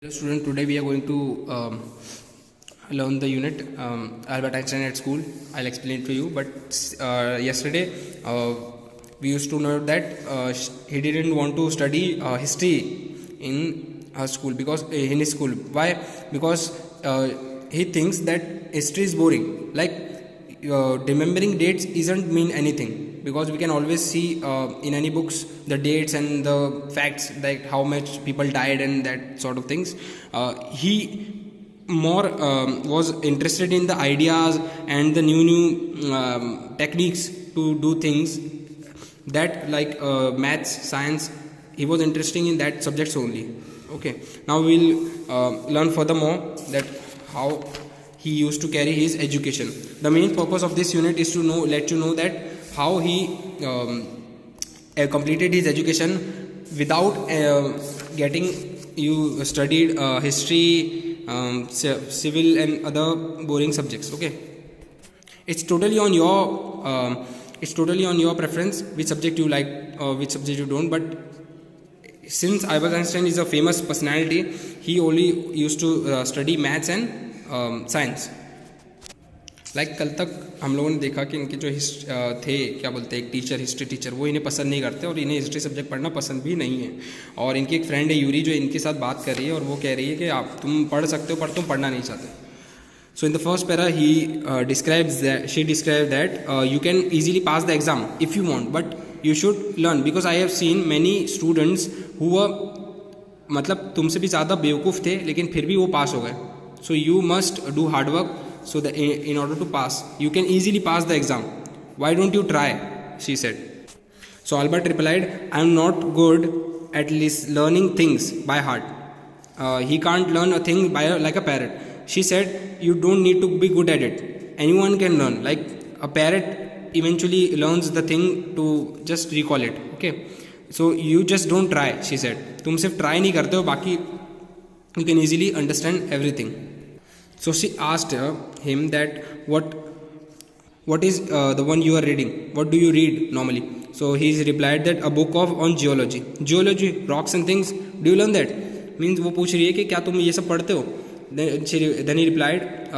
Hello student, today we are going to learn the unit Albert Einstein at school. I'll explain it to you, but yesterday we used to know that he didn't want to study history in her school because in his school. Why? Because he thinks that history is boring. Like remembering dates isn't mean anything, because we can always see in any books the dates and the facts, like how much people died and that sort of things. He more was interested in the ideas and the new techniques to do things, that like maths, science. He was interested in that subjects only. Okay, now we'll learn furthermore that how he used to carry his education. The main purpose of this unit is to let you know that how he completed his education without getting you studied history, civil and other boring subjects. Okay, it's totally on your preference which subject you like or which subject you don't. But since Albert Einstein is a famous personality, he only used to study maths and science. Like कल तक हम लोगों ने देखा कि इनके जो थे, क्या बोलते हैं, एक टीचर, हिस्ट्री टीचर, वो इन्हें पसंद नहीं करते और इन्हें हिस्ट्री सब्जेक्ट पढ़ना पसंद भी नहीं है. और इनकी एक फ्रेंड है यूरी, जो इनके साथ बात कर रही है और वो कह रही है कि आप तुम पढ़ सकते हो पर तुम पढ़ना नहीं चाहते. So in the first para she describes that you can easily pass the exam if you want, but you should learn, because I have seen many students who were मतलब तुमसे भी ज़्यादा बेवकूफ़ थे लेकिन फिर भी वो पास हो गए. So you must do hard work so that in order to pass. You can easily pass the exam. Why don't you try? She said. So Albert replied, I am not good at least learning things by heart. He can't learn a thing like a parrot. She said, you don't need to be good at it. Anyone can learn. Like a parrot eventually learns the thing to just recall it. Okay. So you just don't try, she said. तुम सिर्फ try नहीं करते हो, बाकी you can easily understand everything. So she asked him that what is the one you are reading? What do you read normally? So he replied that a book on geology, rocks and things. Do you learn that? Means वो पूछ रही है कि क्या तुम ये सब पढ़ते हो? Then he replied,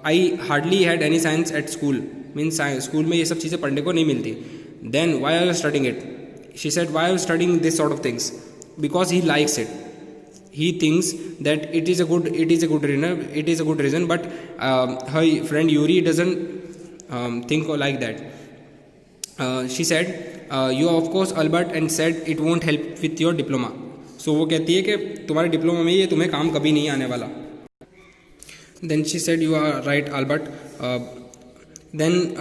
I hardly had any science at school. Means school में ये सब चीज़ें पढ़ने को नहीं मिलती. Then why are you studying it? She said, why are you studying this sort of things? Because he likes it. He thinks that it is a good reason, but her friend Yuri doesn't think like that. She said, you of course Albert, and said it won't help with your diploma. So वो कहती है कि तुम्हारे diploma में ये तुम्हें काम कभी नहीं आने वाला. Then she said, you are right, Albert. Then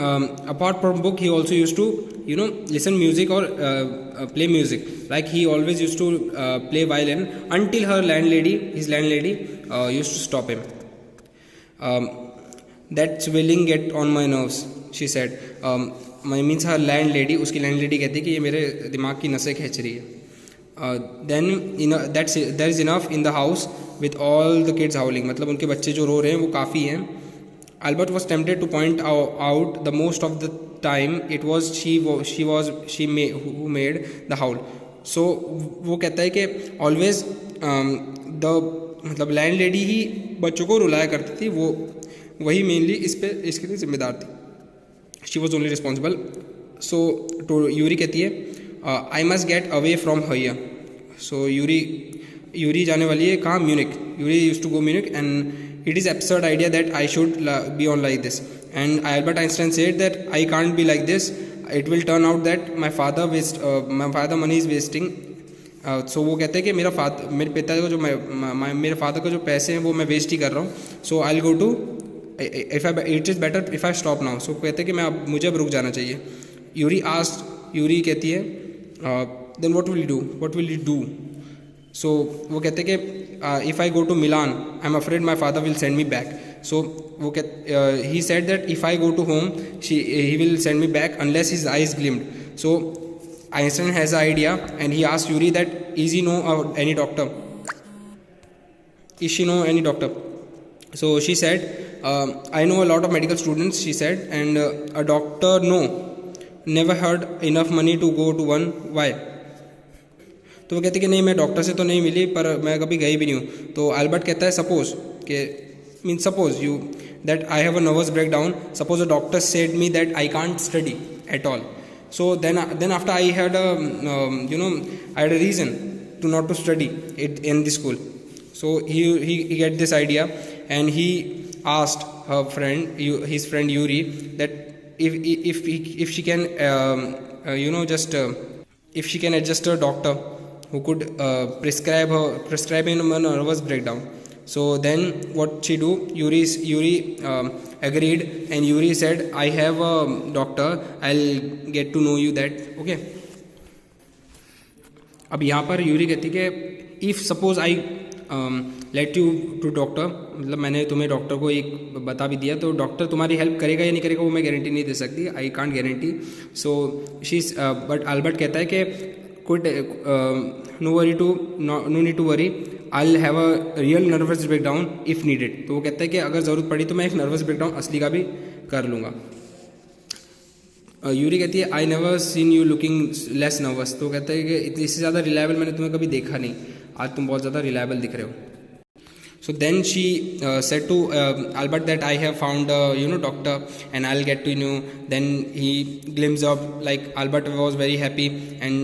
apart from book, he also used to listen music or play music. Like he always used to play violin until his landlady used to stop him. That swelling get on my nerves, she said. Means her landlady, उसकी landlady कहती है कि ये मेरे दिमाग की नसें खींच रही है. Then there is enough in the house with all the kids howling. मतलब उनके बच्चे जो रो रहे हैं वो काफ़ी हैं. Albert was tempted to point out the most of the time it was she who made the howl. So वो कहता है कि always मतलब लैंडलेडी ही बच्चों को रुलाया करती थी, वही मेनली इसके लिए जिम्मेदार थी. She was only responsible. So तो यूरी कहती है, I must get away from here. So Yuri जाने वाली है कहाँ? Munich. Yuri used to go Munich, and it is absurd idea that I should be on like this. And Albert Einstein said that I can't be like this. It will turn out that my father money is wasting. So वो कहते हैं कि मेरे पिता को जो मेरे father को जो पैसे हैं वो मैं वेस्ट ही कर रहा हूँ. So I'll go to it is better if I stop now. So कहते हैं कि मुझे अब रुक जाना चाहिए. यूरी कहती है, then what will you do? So वो कहते हैं कि if I go to Milan, I'm afraid my father will send me back. So he said that if I go to home, he will send me back unless his eyes gleamed. So Einstein has an idea, and he asked Yuri that is she know any doctor? So she said, I know a lot of medical students, she said, and a doctor, no, never had enough money to go to one. Why? तो वो कहती कि नहीं, मैं doctor से तो नहीं मिली, पर मैं कभी गई भी नहीं हूँ। तो अल्बर्ट कहता है सपोज कि means suppose you that I have a nervous breakdown, suppose a doctor said me that I can't study at all. So then after I had a I had a reason to not to study it in the school. So he get this idea, and he asked her friend, his friend Yuri, that if she can if she can adjust a doctor who could prescribe him a nervous breakdown. So then what she do? Yuri agreed, and Yuri said, I have a doctor, I'll get to know you that. Okay. अब यहाँ पर Yuri कहती कि if suppose I let you to doctor, मतलब मैंने तुम्हें doctor को एक बता भी दिया, तो डॉक्टर तुम्हारी हेल्प करेगा या नहीं करेगा वो मैं गारंटी नहीं दे सकती, I can't guarantee. So she but Albert कहता है कि could no need to worry, I'll have a real nervous breakdown if needed. तो वो कहता है कि अगर ज़रूरत पड़ी तो मैं एक नर्वस ब्रेकडाउन असली का भी कर लूँगा. यूरी कहती है I never seen you looking less nervous. तो वो कहता है कि इससे ज़्यादा रिलायबल मैंने तुम्हें कभी देखा नहीं, आज तुम बहुत ज़्यादा रिलायबल दिख रहे हो. So then she said to Albert that I have found doctor and I'll get to know. Then he glimpsed up, like Albert was very happy, and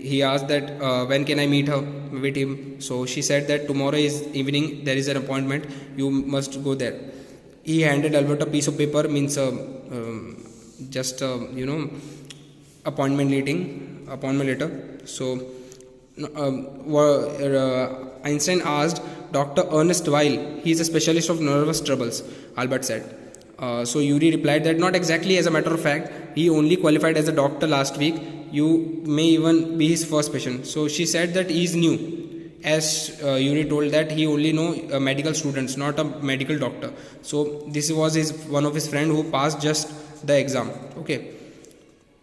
he asked that when can I meet her with him. So she said that tomorrow is evening there is an appointment, you must go there. He handed Albert a piece of paper, means just appointment letter. So Einstein asked Dr. Ernest Weil, he is a specialist of nervous troubles, Albert said. So Yuri replied that not exactly, as a matter of fact, he only qualified as a doctor last week, you may even be his first patient. So she said that he is new, as Yuri told that he only know medical students, not a medical doctor. So this was one of his friend who passed just the exam. Okay.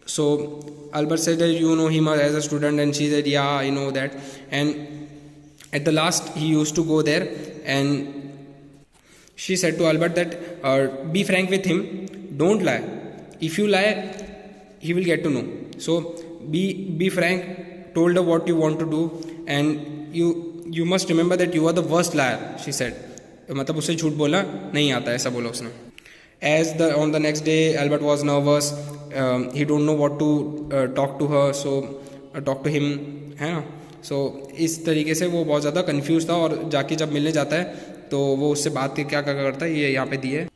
So Albert said that you know him as a student, and she said yeah, I know that. And at the last he used to go there, and she said to Albert that be frank with him, don't lie. If you lie, he will get to know. So be frank, told her what you want to do, and you must remember that you are the worst liar, she said. मतलब उसे झूठ बोलना नहीं आता, ऐसा बोला उसने. On the next day, Albert was nervous. He don't know what to talk to her, so talk to him, है ना. So इस तरीके से वो बहुत ज़्यादा कंफ्यूज था, और जाके जब मिलने जाता है तो वो उससे बात क्या करता है ये यहाँ पे दी है.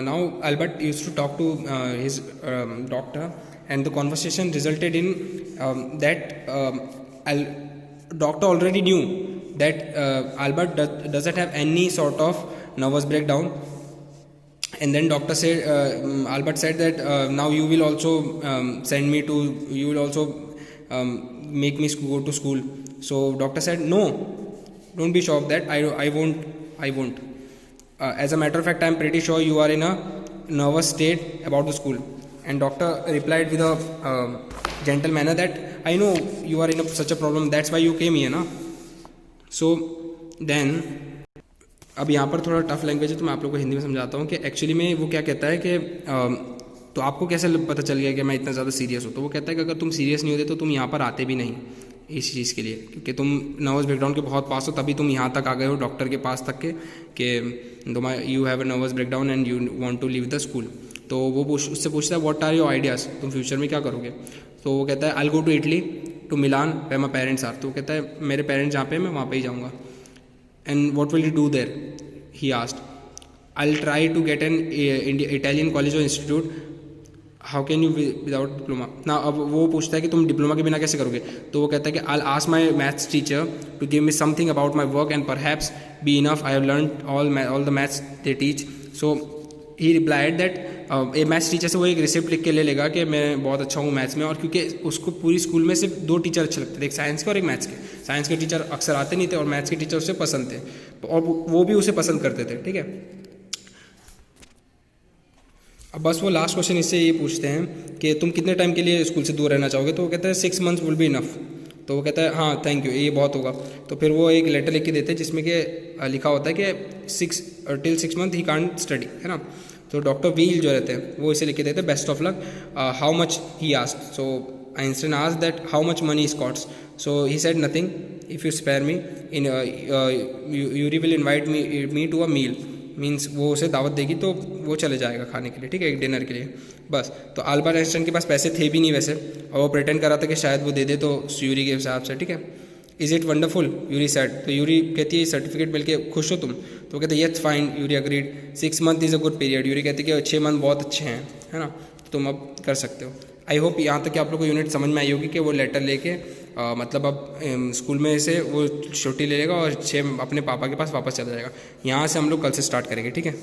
Now Albert used to talk to his doctor, and the conversation resulted in that doctor already knew that Albert doesn't have any sort of nervous breakdown. And then doctor said, Albert said that now you will also you will also make me go to school. So doctor said, no, don't be sure of that, I won't. As a matter of fact, I am pretty sure you are in a nervous state about the school. And doctor replied with a gentle manner that I know you are in such a problem, that's why you came here, na. So then अब यहाँ पर थोड़ा tough language है, तो मैं आप लोगों को हिंदी में समझाता हूँ कि एक्चुअली में वो क्या कहता है कि तो आपको कैसे पता चल गया कि मैं इतना ज़्यादा सीरियस हूँ. तो वो कहता है कि अगर तुम सीरियस नहीं होते तो तुम यहाँ पर आते भी नहीं इस चीज़ के लिए, क्योंकि तुम नर्वस ब्रेकडाउन के बहुत पास हो, तभी तुम यहाँ तक आ गए हो डॉक्टर के पास तक के कि you have a nervous breakdown and you want to leave the school. तो वो उससे पूछता है व्हाट आर योर आइडियाज़, तुम फ्यूचर में क्या करोगे. तो वो कहता है I will go to Italy, to Milan where my parents are. तो वो कहता है मेरे पेरेंट्स जहाँ पे मैं वहाँ पे ही जाऊँगा. And what will you do there? He asked. I'll try to get an Italian college or institute. How can you without diploma? Now अब वो पूछता है कि तुम डिप्लोमा के बिना कैसे करोगे. तो वो कहता है कि I'll ask my maths teacher to give me something about my work and perhaps be enough. I have learned all the maths they teach. So he replied that A maths teacher से वो एक receipt लिख के ले लेगा कि मैं बहुत अच्छा हूँ मैथ्स में, और क्योंकि उसको पूरी स्कूल में सिर्फ 2 टीचर अच्छे लगते थे, एक साइंस के और एक मैथ्स के. साइंस के टीचर अक्सर आते नहीं थे और मैथ्स के टीचर उसे पसंद थे, और वो भी उसे पसंद करते थे. ठीक है. अब बस वो लास्ट क्वेश्चन इससे ये पूछते हैं कि तुम कितने टाइम के लिए स्कूल से दूर रहना चाहोगे. तो वो कहता है 6 months विल बी इनफ. तो वो कहता है हाँ थैंक यू, ये बहुत होगा. तो फिर वो एक लेटर लिख के देते हैं जिसमें कि लिखा होता है कि till 6 months he can't study, है ना. तो डॉक्टर व्हील जो रहते हैं वो इसे लिख के देते हैं best of luck, how much he asked. So Einstein asked that how much money is costs. So he said nothing. If you spare me, Yuri will invite me to a meal. Means वो उसे दावत देगी तो वो चले जाएगा खाने के लिए, ठीक है, एक डिनर के लिए बस। तो अल्बर्ट आइंस्टाइन के पास पैसे थे भी नहीं वैसे, और वो प्रिटेंड कर रहा था कि शायद वो दे दे तो यूरी के हिसाब से, ठीक है। Is it wonderful, Yuri said. तो यूरी कहती है सर्टिफिकेट मिलके खुश हो तुम? तो वो कहते हैं yes fine, Yuri agreed. 6 month is a good period. Yuri कहती है कि 6 मंथ बहुत अच्छे हैं, है ना, तो तुम अब कर सकते हो। आई होप यहाँ तक कि आप लोग को यूनिट समझ में आई होगी कि वो लेटर लेके मतलब अब स्कूल में से वो छुट्टी ले लेगा और 6 अपने पापा के पास वापस चला जाएगा। यहाँ से हम लोग कल से स्टार्ट करेंगे, ठीक है।